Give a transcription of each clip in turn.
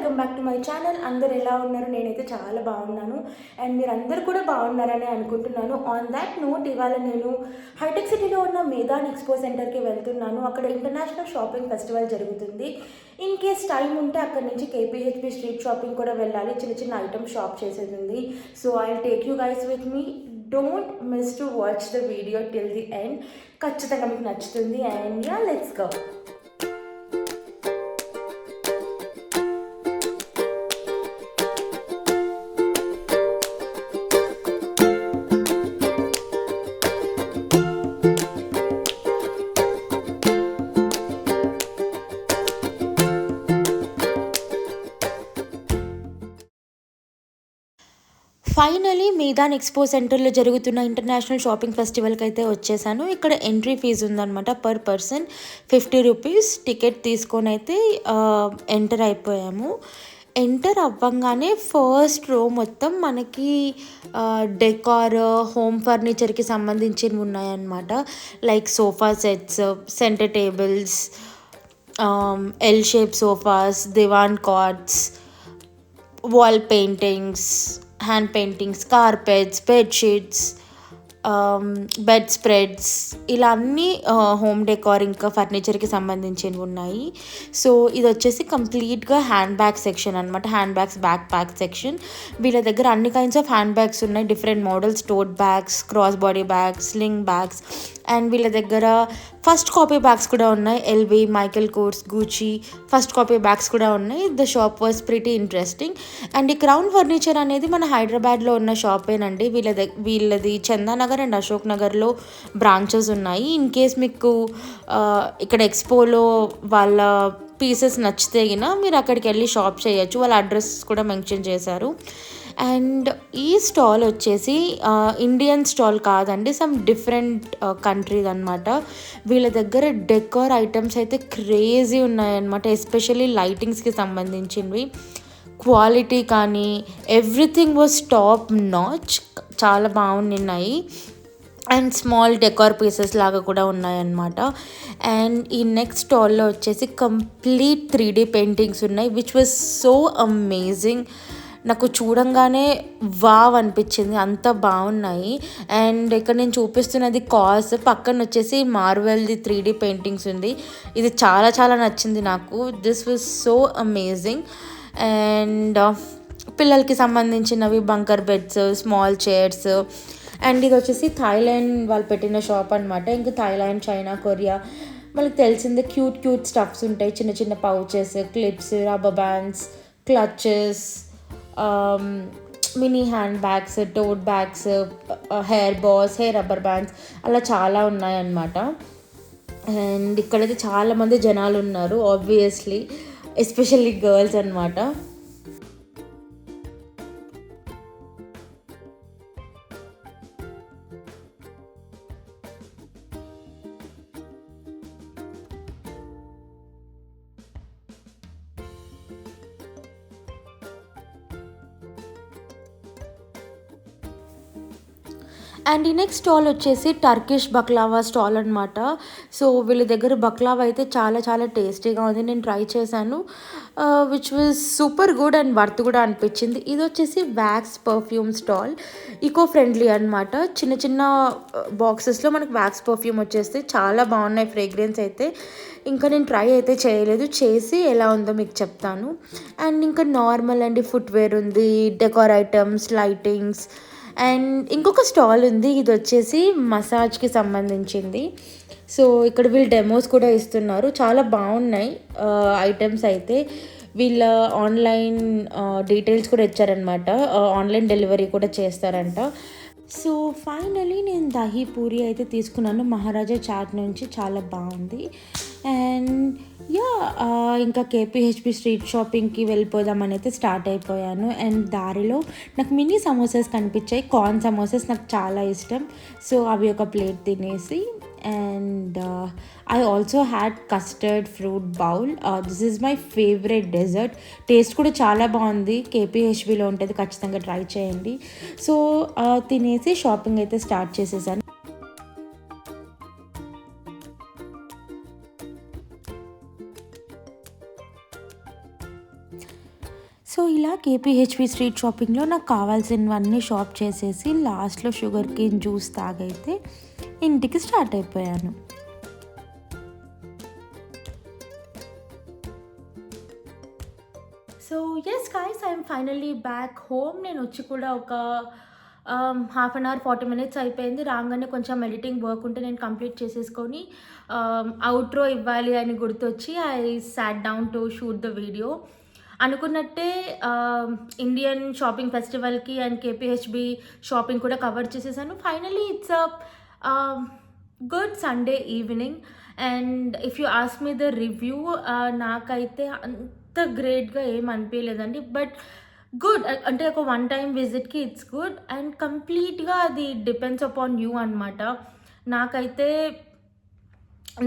Welcome back to my channel. అందరు ఎలా ఉన్నారు? నేనైతే చాలా బాగున్నాను అండ్ మీరు అందరు కూడా బాగున్నారని అనుకుంటున్నాను. ఆన్ దాట్ నోట్, ఇవాళ నేను హైటెక్ సిటీలో ఉన్న మేదాన్ ఎక్స్పో సెంటర్కి వెళ్తున్నాను. అక్కడ ఇంటర్నేషనల్ షాపింగ్ ఫెస్టివల్ జరుగుతుంది. ఇన్ కేస్ టైం ఉంటే అక్కడ నుంచి కేపీహెచ్పి స్ట్రీట్ షాపింగ్ కూడా వెళ్ళాలి. చిన్న చిన్న ఐటమ్స్ షాప్ చేసేది ఉంది. So I take you guys with me. Don't miss to watch the video till the end. ఖచ్చితంగా మీకు నచ్చుతుంది. And yeah, let's go. Finally మేదాన్ ఎక్స్పో సెంటర్లో జరుగుతున్న ఇంటర్నేషనల్ షాపింగ్ ఫెస్టివల్కి అయితే వచ్చేసాను. ఇక్కడ ఎంట్రీ ఫీజు ఉందన్నమాట. పర్ పర్సన్ 50 రూపీస్ టికెట్ తీసుకొని అయితే ఎంటర్ అయిపోయాము. ఎంటర్ అవ్వంగానే ఫస్ట్ రో మొత్తం మనకి డెకార్, హోమ్ ఫర్నిచర్కి సంబంధించినవి ఉన్నాయన్నమాట. Like sofa sets, centre tables, L shape sofas, divan cots, wall paintings, hand paintings, carpets, bedsheets, bedspreads, ఇలా అన్నీ హోమ్ డెకార్ ఇంకా ఫర్నిచర్కి సంబంధించినవి ఉన్నాయి. సో ఇది వచ్చేసి కంప్లీట్గా హ్యాండ్ బ్యాగ్ సెక్షన్ అనమాట. Handbags, backpack section. వీళ్ళ దగ్గర అన్ని కైండ్స్ ఆఫ్ హ్యాండ్ బ్యాగ్స్ ఉన్నాయి. Different models, tote bags, cross body bags, sling bags. And వీళ్ళ దగ్గర ఫస్ట్ కాపీ బ్యాగ్స్ కూడా ఉన్నాయి. LV, Michael Kors, Gucci first copy bags కూడా ఉన్నాయి. The shop was pretty interesting. And ఈ క్రౌన్ ఫర్నిచర్ అనేది మన హైదరాబాద్లో ఉన్న షాపేనండి. వీళ్ళది చందానగర్ అండ్ అశోక్ నగర్లో బ్రాంచెస్ ఉన్నాయి. ఇన్ కేస్ మీకు ఇక్కడ ఎక్స్పోలో వాళ్ళ పీసెస్ నచ్చితే మీరు అక్కడికి వెళ్ళి షాప్ చేయొచ్చు. వాళ్ళ అడ్రస్ కూడా మెన్షన్ చేశారు. అండ్ ఈ స్టాల్ వచ్చేసి ఇండియన్ స్టాల్ కాదండి, సమ్ డిఫరెంట్ కంట్రీది అనమాట. వీళ్ళ దగ్గర డెకోర్ ఐటమ్స్ అయితే క్రేజీ ఉన్నాయన్నమాట. ఎస్పెషల్లీ లైటింగ్స్కి సంబంధించినవి. క్వాలిటీ కానీ ఎవ్రీథింగ్ వాజ్ టాప్ నాచ్. చాలా బాగున్నాయి. అండ్ స్మాల్ డెకార్ పీసెస్ లాగా కూడా ఉన్నాయన్నమాట. అండ్ ఈ నెక్స్ట్ స్టాల్లో వచ్చేసి కంప్లీట్ 3D పెయింటింగ్స్ ఉన్నాయి, విచ్ వాజ్ సో అమేజింగ్. నాకు చూడంగానే వావ్ అనిపించింది, అంత బాగున్నాయి. అండ్ ఇక్కడ నేను చూపిస్తున్నది కాస్, పక్కన వచ్చేసి మార్వెల్ది 3D పెయింటింగ్స్ ఉంది. ఇది చాలా చాలా నచ్చింది నాకు. This was so amazing. And పిల్లలకి సంబంధించినవి bunker beds, small chairs. And ఇది వచ్చేసి థాయిలాండ్ వాళ్ళు పెట్టిన షాప్ అనమాట. ఇంకా థాయిలాండ్, చైనా, కొరియా వాళ్ళకి తెలిసిందే క్యూట్ క్యూట్ స్టఫ్స్ ఉంటాయి. చిన్న చిన్న pouches, clips, rubber bands, clutches, mini handbags, tote bags, hair bows, hair rubber bands, అలా చాలా ఉన్నాయన్నమాట. అండ్ ఇక్కడైతే చాలామంది జనాలు ఉన్నారు, ఆబ్వియస్లీ ఎస్పెషల్లీ గర్ల్స్ అనమాట. అండ్ ఈ నెక్స్ట్ స్టాల్ వచ్చేసి టర్కిష్ బక్లావా స్టాల్ అనమాట. సో వీళ్ళ దగ్గర బక్లావా అయితే చాలా చాలా టేస్టీగా ఉంది. నేను ట్రై చేశాను, which was super good and worth కూడా అనిపించింది. ఇది వచ్చేసి wax perfume stall. Eco friendly అనమాట. చిన్న చిన్న బాక్సెస్లో మనకు వ్యాక్స్ పర్ఫ్యూమ్ వచ్చేస్తే చాలా బాగున్నాయి ఫ్రేగ్రెన్స్ అయితే. ఇంకా నేను ట్రై అయితే చేయలేదు, చేసి ఎలా ఉందో మీకు చెప్తాను. అండ్ ఇంకా నార్మల్ అండి ఫుట్వేర్ ఉంది, డెకార్ ఐటమ్స్, లైటింగ్స్. అండ్ ఇంకొక స్టాల్ ఉంది, ఇది వచ్చేసి మసాజ్కి సంబంధించింది. సో ఇక్కడ వీళ్ళు డెమోస్ కూడా ఇస్తున్నారు, చాలా బాగున్నాయి ఐటమ్స్ అయితే. వీళ్ళ ఆన్లైన్ డీటెయిల్స్ కూడా ఇచ్చారనమాట. ఆన్లైన్ డెలివరీ కూడా చేస్తారంట. సో ఫైనలీ నేను దహీ పూరి అయితే తీసుకున్నాను మహారాజా చాట్ నుంచి. చాలా బాగుంది. అండ్ యా, ఇంకా కేపీహెచ్పి స్ట్రీట్ షాపింగ్కి వెళ్ళిపోదామని అయితే స్టార్ట్ అయిపోయాను. అండ్ దారిలో నాకు మినీ సమోసాస్ కనిపించాయి. కార్న్ సమోసాస్ నాకు చాలా ఇష్టం. సో అవి ఒక ప్లేట్ తినేసి, and I also had custard fruit bowl. This is my favourite dessert. Taste కూడా చాలా బాగుంది. కేపీహెచ్బిలో ఉంటుంది, ఖచ్చితంగా ట్రై చేయండి. సో తినేసి షాపింగ్ అయితే స్టార్ట్ చేసేసాను. కేపీహెచ్పి స్ట్రీట్ షాపింగ్లో నాకు కావాల్సినవన్నీ షాప్ చేసేసి లాస్ట్లో షుగర్ కేన్ జ్యూస్ తాగైతే ఇంటికి స్టార్ట్ అయిపోయాను. So yes guys, I'm finally back home. నేను వచ్చి కూడా ఒక హాఫ్ అన్ అవర్ 40 minutes అయిపోయింది. రాగానే కొంచెం ఎడిటింగ్ వర్క్ ఉంటే నేను కంప్లీట్ చేసేసుకొని అవుట్రో ఇవ్వాలి అని గుర్తొచ్చి I sat down to shoot the video. అనుకున్నట్టే ఇండియన్ షాపింగ్ ఫెస్టివల్కి అండ్ కేపీహెచ్బి షాపింగ్ కూడా కవర్ చేసేసాను. Finally it's a good Sunday evening. And if you ask me the review, నాకైతే అంత గ్రేట్గా ఏం అనిపించలేదండి. బట్ గుడ్, అంటే ఒక వన్ టైం విజిట్కి ఇట్స్ గుడ్. అండ్ కంప్లీట్గా అది డిపెండ్స్ అపాన్ యూ అనమాట. నాకైతే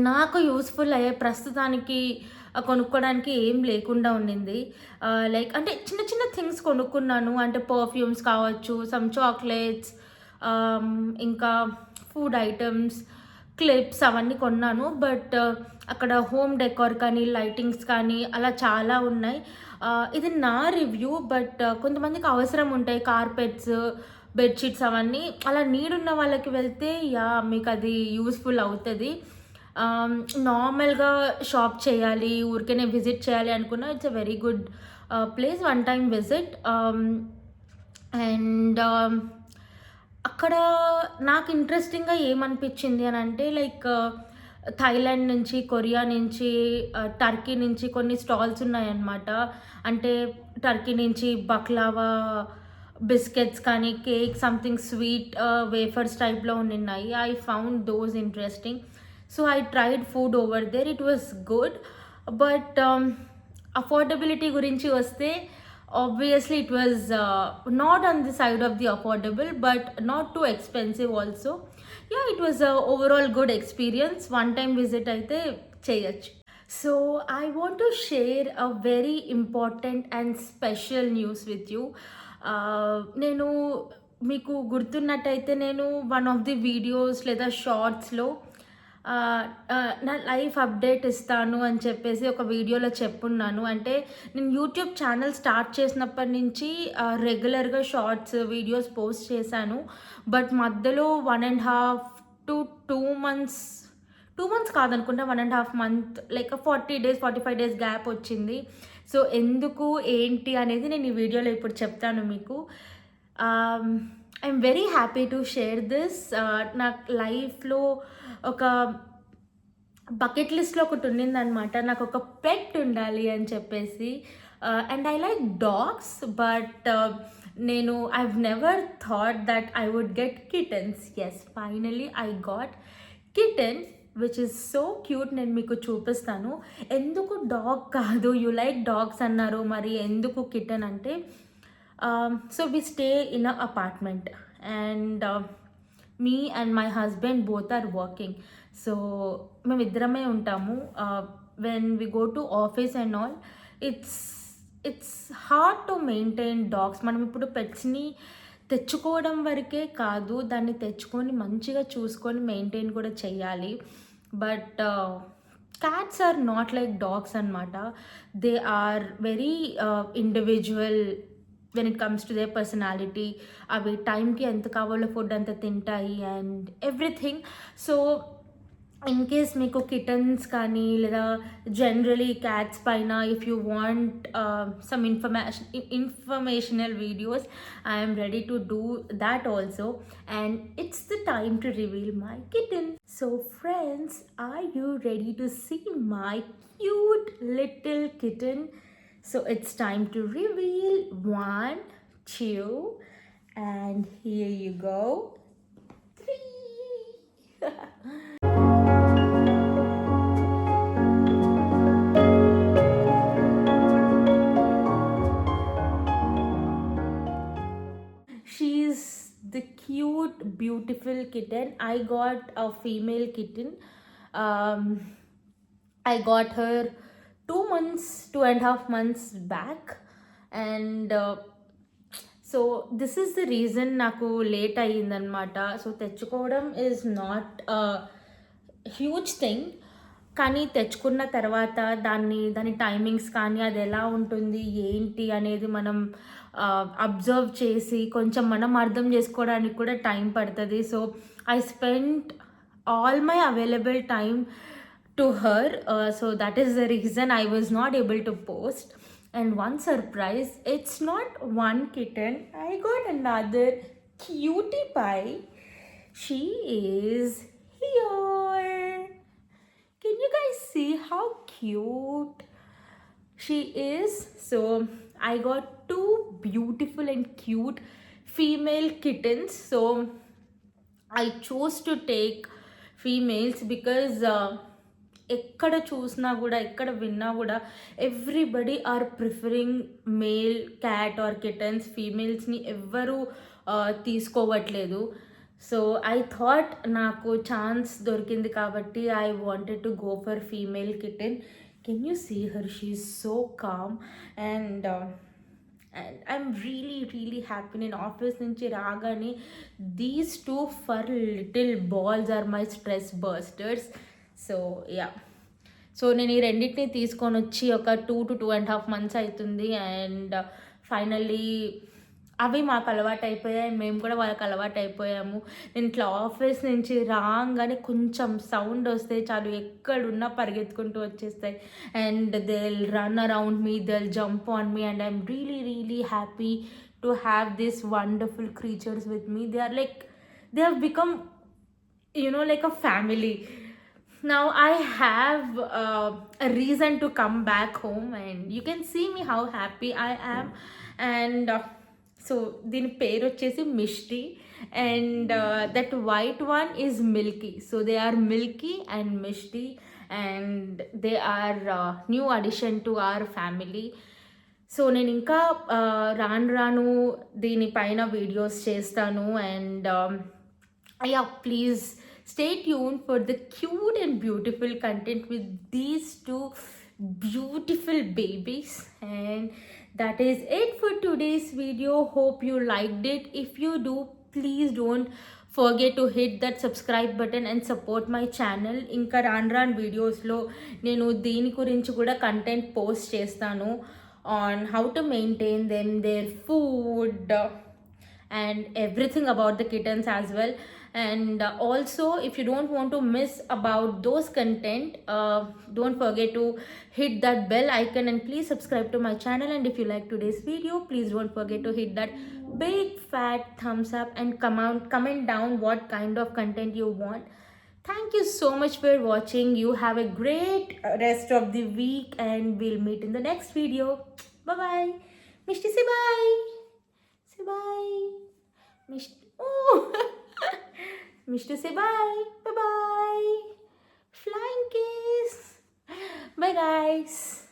నాకు యూస్ఫుల్ అయ్యే ప్రస్తుతానికి కొనుక్కోవడానికి ఏం లేకుండా ఉండింది. లైక్ అంటే చిన్న చిన్న థింగ్స్ కొనుక్కున్నాను. అంటే పర్ఫ్యూమ్స్ కావచ్చు, సమ్ చాక్లెట్స్, ఇంకా ఫుడ్ ఐటమ్స్, క్లిప్స్ అవన్నీ కొన్నాను. బట్ అక్కడ హోమ్ డెకార్ కానీ లైటింగ్స్ కానీ అలా చాలా ఉన్నాయి. ఇది నా రివ్యూ. బట్ కొంతమందికి అవసరం ఉంటాయి కార్పెట్స్, బెడ్షీట్స్ అవన్నీ. అలా నీడ్ ఉన్న వాళ్ళకి వెళ్తే మీకు అది యూస్ఫుల్ అవుతుంది. నార్మల్గా షాప్ చేయాలి, ఊరికేనే విజిట్ చేయాలి అనుకున్నా it's a very good place, one time visit. And అక్కడ నాకు ఇంట్రెస్టింగ్గా ఏమనిపించింది అని అంటే, లైక్ థాయిలాండ్ నుంచి, కొరియా నుంచి, టర్కీ నుంచి కొన్ని స్టాల్స్ ఉన్నాయన్నమాట. అంటే టర్కీ నుంచి బక్లావా బిస్కెట్స్ కానీ, కేక్, సంథింగ్ స్వీట్ వేఫర్స్ టైప్లో ఉన్నాయి. I found those interesting. So I tried food over there. It was good. But affordability గురించి వస్తే obviously it was not on the side of the affordable, but not too expensive also. Yeah, it was a overall good experience. One time visit అయితే చేయొచ్చు. So I want to share a very important and special news with you. నేను మీకు గుర్తున్నట్టయితే నేను one of the videos లేదా షార్ట్స్లో నా life update ఇస్తాను అని చెప్పేసి ఒక వీడియోలో చెప్పున్నాను. అంటే నేను యూట్యూబ్ ఛానల్ స్టార్ట్ చేసినప్పటి నుంచి రెగ్యులర్గా షార్ట్స్ వీడియోస్ పోస్ట్ చేశాను. బట్ మధ్యలో 1.5 to 2 months, 2 months కాదనుకుంటా, 1.5 month, like 40 days 45 days gap వచ్చింది. సో ఎందుకు ఏంటి అనేది నేను ఈ వీడియోలో ఇప్పుడు చెప్తాను మీకు. I'm very happy to share this. నాకు లైఫ్లో ఒక బకెట్ లిస్ట్లో ఒకటి ఉండిందనమాట, నాకు ఒక పెట్ ఉండాలి అని చెప్పేసి. And I like dogs, but నేను I've never thought that I would get kittens. Yes, finally I got kitten which is so cute. నేను మీకు చూపిస్తాను. ఎందుకు డాగ్ కాదు, యూ లైక్ డాగ్స్ అన్నారు, మరి ఎందుకు కిటన్ అంటే, so we stay in a apartment and me and my husband both are working. So మేమిద్దరమే ఉంటాము. When we go to office and all, it's hard to maintain dogs. మనం ఇప్పుడు పెట్స్ని తెచ్చుకోవడం వరకే కాదు, దాన్ని తెచ్చుకొని మంచిగా చూసుకొని మెయింటైన్ కూడా చేయాలి. But cats are not like dogs అనమాట. They are very individual when it comes to their personality. అవి టైంకి ఎంత కావాలో ఫుడ్ అంత తింటాయి and everything. So in case మీకు కిటన్స్ కానీ లేదా జనరలీ క్యాట్స్ పైన if you want some informational videos, I'm ready to do that also. And it's the time to reveal my kitten. So friends, are you ready to see my cute little kitten? So it's time to reveal. 1, 2, and here you go. 3. She's the cute, beautiful kitten. I got a female kitten. I got her 2.5 months back. And so this is the reason నాకు late అయ్యిందనమాట. So తెచ్చుకోవడం is not huge thing. కానీ తెచ్చుకున్న తర్వాత దాని timings కానీ అది ఎలా ఉంటుంది ఏంటి అనేది మనం అబ్జర్వ్ చేసి కొంచెం మనం అర్థం చేసుకోవడానికి కూడా టైం పడుతుంది. So I spend all my available time to her. So that is the reason I was not able to post. And one surprise, it's not one kitten, I got another cutie pie. She is here. Can you guys see how cute she is? So I got two beautiful and cute female kittens. So I chose to take females because ఎక్కడ చూసినా కూడా ఎక్కడ విన్నా కూడా everybody are preferring male cat or kittens. ఫీమేల్స్ని ఎవ్వరూ తీసుకోవట్లేదు. So I thought నాకు ఛాన్స్ దొరికింది కాబట్టి I wanted to go for female kitten. Can you see her? She is so calm and I'm really happy. నేను ఆఫీస్ నుంచి రాగానే these two fur little balls are my stress busters. So yeah, so నేను ఈ రెండింటిని తీసుకొని వచ్చి ఒక 2 to 2.5 months అవుతుంది. అండ్ ఫైనల్లీ అవి మాకు అలవాటు అయిపోయాయి, మేము కూడా వాళ్ళకి అలవాటు అయిపోయాము. నేను ఇట్లా ఆఫీస్ నుంచి రాగానే కొంచెం సౌండ్ వస్తే చాలు ఎక్కడున్నా పరిగెత్తుకుంటూ వచ్చేస్తాయి. And they will run around me, they will jump on me, and I'm really happy to have this wonderful creatures with me. They have become, like a family. Now I have a reason to come back home, and you can see me how happy I am. And so దీని పేరు వచ్చేసి Mishti, and that white one is Milky. So they are Milky and Mishti, and they are new addition to our family. So నేను ఇంకా రాను దీనిపైన videos చేస్తాను. అండ్ యా, please stay tuned for the cute and beautiful content with these two beautiful babies. And that is it for today's video. Hope you liked it. If you do, please don't forget to hit that subscribe button and support my channel. ఇంకా రాన్ వీడియోస్లో నేను దీని గురించి కూడా content post చేస్తాను on how to maintain them, their food, and everything about the kittens as well. And also, if you don't want to miss about those content, don't forget to hit that bell icon and please subscribe to my channel. And if you like today's video, please don't forget to hit that big fat thumbs up and comment down what kind of content you want. Thank you so much for watching. You have a great rest of the week, and we'll meet in the next video. Bye bye. Mishti, say bye. Say bye. Mishti. Oh. Mishti, say bye. Bye bye. Flying kiss. Bye guys.